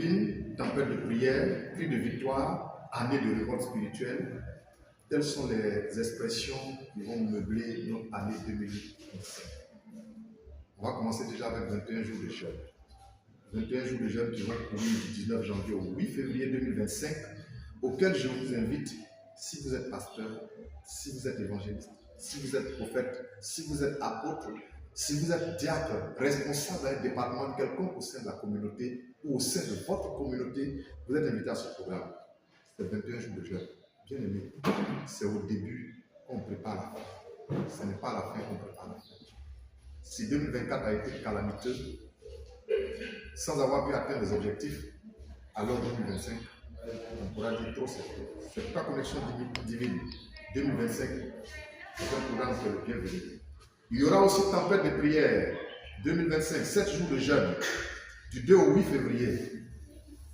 Divine, tempête de prière, cri de victoire, année de révolte spirituelle, telles sont les expressions qui vont meubler notre année 2025. On va commencer déjà avec 21 jours de jeûne. 21 jours de jeûne qui vont courir du 19 janvier au 8 février 2025, auquel je vous invite, si vous êtes pasteur, si vous êtes évangéliste, si vous êtes prophète, si vous êtes apôtre, si vous êtes diacre, responsable d'un département quelconque au sein de la communauté ou au sein de votre communauté, vous êtes invité à ce programme. C'est 21 jours de jeûne. Bien aimé, c'est au début qu'on prépare la fin. Ce n'est pas à la fin qu'on prépare la fin. Si 2024 a été calamiteux, sans avoir pu atteindre les objectifs, alors 2025, on pourra dire trop c'est trop. C'est pas connexion divine. 2025, c'est un programme qui est le bienvenu. Il y aura aussi tempête de prière. 2025, 7 jours de jeûne, du 2 au 8 février,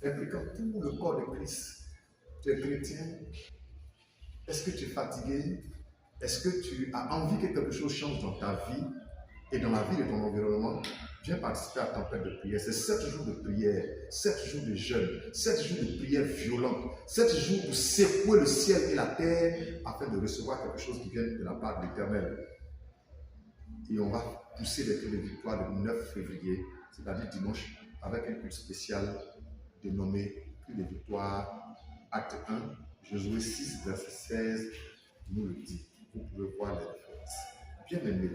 impliquant tout le corps de Christ. Tu es chrétien. Est-ce que tu es fatigué? Est-ce que tu as envie que quelque chose change dans ta vie et dans la vie de ton environnement? Viens participer à la tempête de prière. C'est 7 jours de prière, 7 jours de jeûne, 7 jours de prière violente, 7 jours pour secouer le ciel et la terre afin de recevoir quelque chose qui vient de la part de l'Éternel. Et on va pousser les cris de victoire le 9 février, c'est-à-dire dimanche, avec un culte spécial dénommé cri de victoire, acte 1, Josué 6, verset 16, nous le dit. Vous pouvez voir les références. Bien aimé,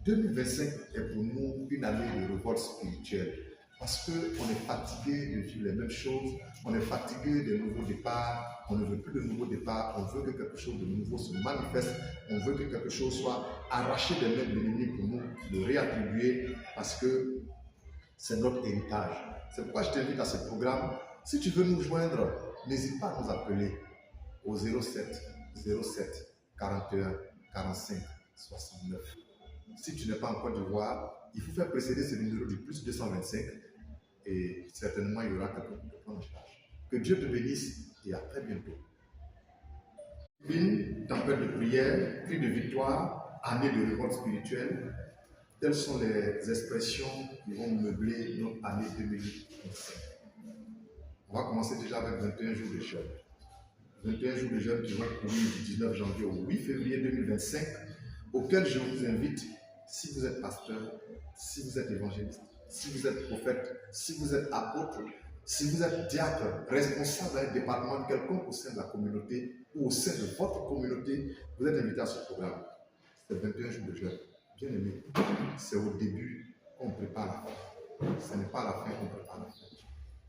2025 est pour nous une année de révolte spirituelle parce qu'on est fatigué de vivre les mêmes choses, on est fatigué des nouveaux départs, on ne veut plus de nouveaux départs, on veut que quelque chose de nouveau se manifeste, on veut que quelque chose soit arraché des mains de l'ennemi pour nous le réattribuer parce que c'est notre héritage. C'est pourquoi je t'invite à ce programme. Si tu veux nous joindre, n'hésite pas à nous appeler au 07 07 41 45 69. Si tu n'es pas en Côte d'Ivoire, il faut faire précéder ce numéro du plus 225 et certainement il y aura quelqu'un qui te prend en charge. Que Dieu te bénisse et à très bientôt. Une tempête de prière, cri de victoire, année de révolte spirituelle, telles sont les expressions qui vont meubler notre année 2025. On va commencer déjà avec 21 jours de jeûne. 21 jours de jeûne qui vont courir du 19 janvier au 8 février 2025, auquel je vous invite, si vous êtes pasteur, si vous êtes évangéliste, si vous êtes prophète, si vous êtes apôtre, si vous êtes diacre, responsable d'un département quelconque au sein de la communauté ou au sein de votre communauté, vous êtes invité à ce programme. C'est 21 jours de jeûne. Bien aimé, c'est au début qu'on prépare la fin. Ce n'est pas à la fin qu'on prépare la fin.